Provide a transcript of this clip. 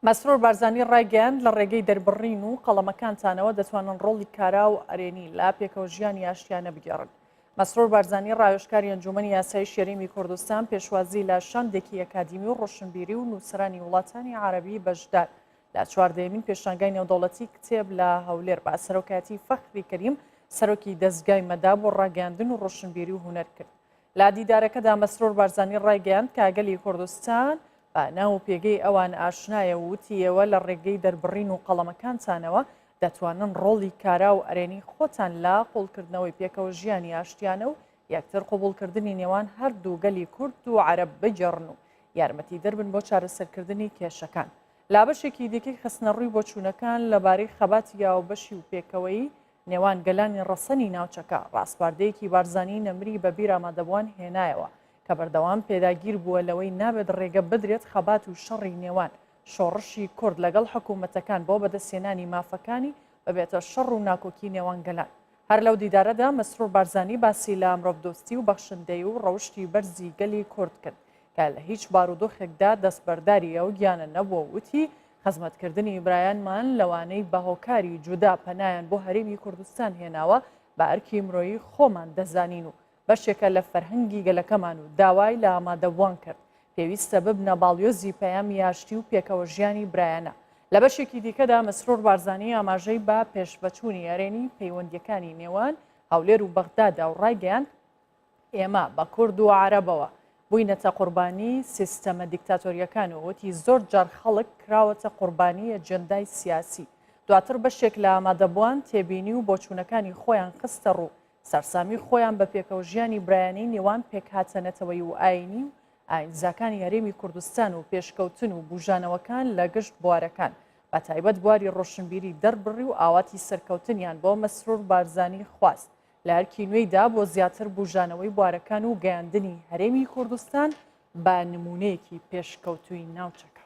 مەسرۆر بارزانی ڕایگەیاند لە ڕێگەی دەربڕین و قەڵەمەکانتانەوە دەتوانن ڕۆڵی کارا و ئەرێنی لا پێکەوە ژیانی ئاشتیانە بگێڕن. مەسرۆر بارزانی ڕایۆژکاری ئەنجومەنی یاسایی شێرینی کوردستان پێشوازی لە شاندێکی ئەکادیمی و ڕۆشنبیری و نووسرانی وڵاتانی عەرەبی بەشدار لە 14مین پێشانگای نێودەوڵەتی کتێب لە هەولێر بە سەرۆکاتی فەخری کەریم سەرۆکی دەستگای مەدا بۆ ڕاگەاندن و ڕۆشنبیری و هونەر کرد. لە دیدارەکەدا مەسرۆر بارزانی ڕایگەیاند کە ئاگەلی کوردستان ناو پێگەی ئەوان ئاشنایە وتیەوە لە ڕێگەی دەربڕین و قەڵەمەکانتانەوە دەتوانن ڕۆڵی کارا و ئەرێنی خۆتان لا قوڵکردنەوەی پێکەوە ژیانی ئاشتیانە و یەکتر قوبوڵکردنی نێوان هەردوو گەلی کورد و عەرەب بگێڕن و یارمەتی دەربن بۆ چارەسەرکردنی کێشەکان. لا بەشێکی دیکەی خستنەڕووی بۆچوونەکان لەبارەی خەباتی یاوبەشی و پێکەوەی نێوان گەلانی ڕەسەنی ناوچەکە ڕاستپاردەیەکی بارزانی نەمری بە بیر ئامادەبووان هێنایەوە کە بەردەوام پێداگیر بووە لەوەی نابێت ڕێگە بدرێت خەبات و شەڕی نێوان شۆڕشی کورد لەگەڵ حکوومەتەکان بۆ بەدەستێنانی مافەکانی ببێتە شەڕ و ناکۆکی نێوان گەلان. هەر لەو دیدارەدا مەسرۆر بارزانی باسی لە مرۆڤدۆستی و بەخشندەی و ڕەوشی بەرزی گەلی کورد کرد کە لە هیچ بارودۆخێکدا دەستبەرداری ئەو گیانە نەبووە وتی خزمەتکردنی برایانمان لەوانەی بەهۆکاری جودا پەنایان بۆ هەرێمی کوردستان هێناوە بە ئەرکی مرۆیی خۆمان دەزانین و بەشێکە لە فەرهەنگی گەلەکەمان و داوای لە ئامادەبووان کرد پێویستە ببنە باڵیۆزی پەیامی ئاشتی و پێکەوە ژیانی برایانە. لە بەشێکی دیکەدا مەسرۆر بارزانی ئاماژەی بە پێشبەچوونی ئەرێنی پەیوەندیەکانی نێوان هەولێر و بەغدادا و ڕایگەیاند ئێمە بە کورد و عەرەبەوە بووینەتە قوربانی سیستەمە دیکتاتۆریەکان و وتی زۆر جار خەڵک کراوەتە قوربانی ئەجەندای سیاسی. دواتر بەشێک لە ئامادەبووان تێبینی و بۆچوونەکانی خۆیان خستە ڕوو سەرسامی خۆیان بە پێکەوە ژیانی برایانەی نێوان پێکهاتەنەتەوەی و ئاینی و ئاینزاکانی هەرێمی کوردستان و پێشکەوتن و بوژانەوەکان لە گشت بوارەکان بە تایبەت بواری ڕۆشنبیری دەربڕی و ئاواتی سەرکەوتنیان بۆ مەسرۆر بارزانی خواست لە هەرکی نوێیدا بۆ زیاتر بوژانەوەی بوارەکان و گەیاندنی هەرێمی کوردستان بە نمونەیەکی پێشکەوتووی ناوچەکە.